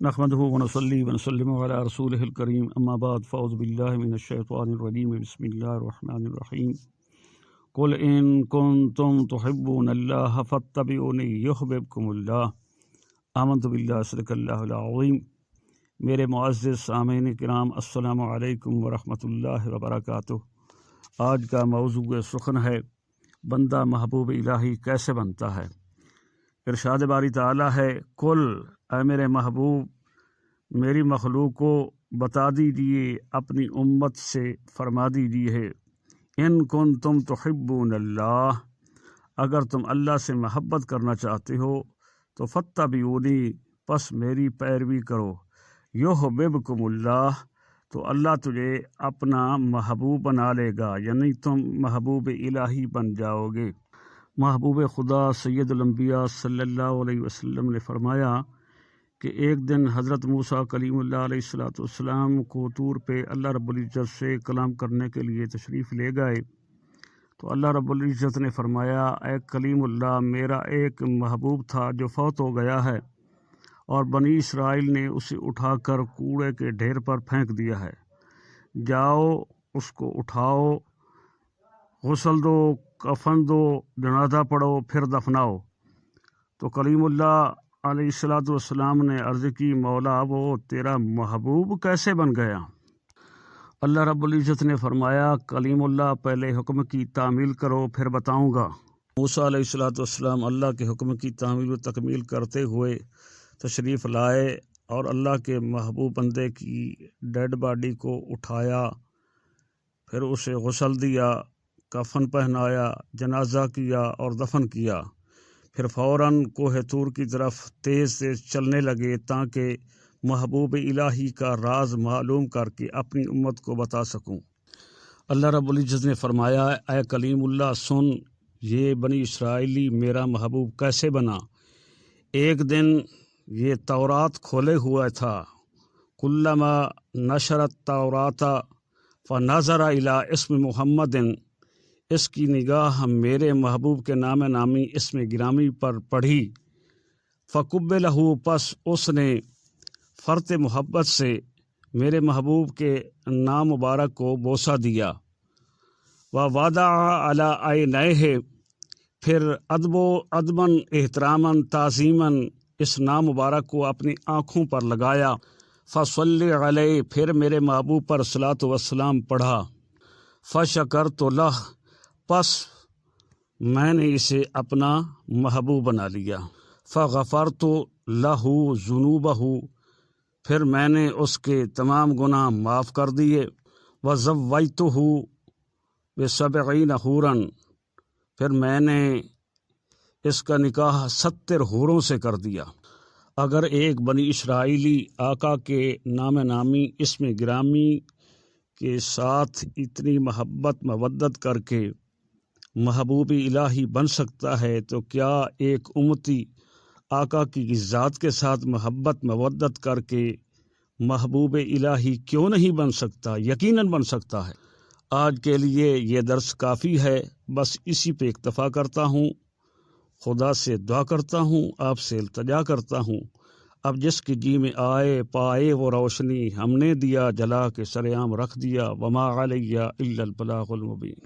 نحمده ونصلي ونسلم على رسوله الكريم اما بعد فاعوذ بالله من الشيطان الرجيم بسم الله الرحمن الرحيم قل ان كنتم تحبون الله فاتبعوني يحببكم الله آمنت بالله صدق اللہ العظیم۔ میرے معزز سامعین کرام السلام علیکم ورحمۃ اللہ وبرکاتہ۔ آج کا موضوع سخن ہے بندہ محبوب الہی کیسے بنتا ہے۔ ارشاد باری تعالیٰ ہے، کل اے میرے محبوب میری مخلوق کو بتا دیجیے، اپنی امت سے فرما دیجیے، ان کنتم تحبون اللہ، اگر تم اللہ سے محبت کرنا چاہتے ہو تو فاتبعونی، پس میری پیروی کرو، یحببکم اللہ، تو اللہ تجھے اپنا محبوب بنا لے گا، یعنی تم محبوب الہی بن جاؤ گے۔ محبوب خدا سید الانبیاء صلی اللہ علیہ وسلم نے فرمایا کہ ایک دن حضرت موسیٰ کلیم اللہ علیہ السلام کو طور پہ اللہ رب العزت سے کلام کرنے کے لیے تشریف لے گئے، تو اللہ رب العزت نے فرمایا، اے کلیم اللہ، میرا ایک محبوب تھا جو فوت ہو گیا ہے اور بنی اسرائیل نے اسے اٹھا کر کوڑے کے ڈھیر پر پھینک دیا ہے، جاؤ اس کو اٹھاؤ، غسل دو، کفن دو، جنازہ پڑھو، پھر دفناؤ۔ تو کلیم اللہ علیہ السلام نے عرض کی، مولا وہ تیرا محبوب کیسے بن گیا؟ اللہ رب العزت نے فرمایا، کلیم اللہ پہلے حکم کی تعمیل کرو پھر بتاؤں گا۔ موسیٰ علیہ السلام اللہ کے حکم کی تعمیل و تکمیل کرتے ہوئے تشریف لائے اور اللہ کے محبوب بندے کی ڈیڈ باڈی کو اٹھایا، پھر اسے غسل دیا، کفن پہنایا، جنازہ کیا اور دفن کیا، پھر فوراً کوہ طور کی طرف تیز تیز چلنے لگے تاکہ محبوب الہی کا راز معلوم کر کے اپنی امت کو بتا سکوں۔ اللہ رب العزت نے فرمایا، اے کلیم اللہ سن، یہ بنی اسرائیلی میرا محبوب کیسے بنا۔ ایک دن یہ تورات کھولے ہوا تھا، کلما نشرت تورات فنظر الی اسم محمد، اس کی نگاہ میرے محبوب کے نام نامی اسم گرامی پر پڑھی، فقبلہ، پس اس نے فرط محبت سے میرے محبوب کے نام مبارک کو بوسہ دیا، ووضع علی عینیہ، پھر ادباً احتراماً تعظیماً اس نام مبارک کو اپنی آنکھوں پر لگایا، فصلی علیہ، پھر میرے محبوب پر صلاۃ وسلام پڑھا، فشکرت لہ، پس میں نے اسے اپنا محبوب بنا لیا، فغفرت لہ ذنوبہ، پھر میں نے اس کے تمام گناہ معاف کر دیے، وزوجتہ ب70 حورا، پھر میں نے اس کا نکاح 70 حوروں سے کر دیا۔ اگر ایک بنی اسرائیلی آقا کے نام نامی اسم گرامی کے ساتھ اتنی محبت مودت کر کے محبوب الہی بن سکتا ہے تو کیا ایک امتی آقا کی ذات کے ساتھ محبت مودت کر کے محبوب الہی کیوں نہیں بن سکتا؟ یقیناً بن سکتا ہے۔ آج کے لیے یہ درس کافی ہے، بس اسی پہ اکتفا کرتا ہوں، خدا سے دعا کرتا ہوں، آپ سے التجا کرتا ہوں، اب جس کی جی میں آئے پائے وہ روشنی ہم نے دیا جلا کے سر عام رکھ دیا، وما علیہ الا البلاغ المبین۔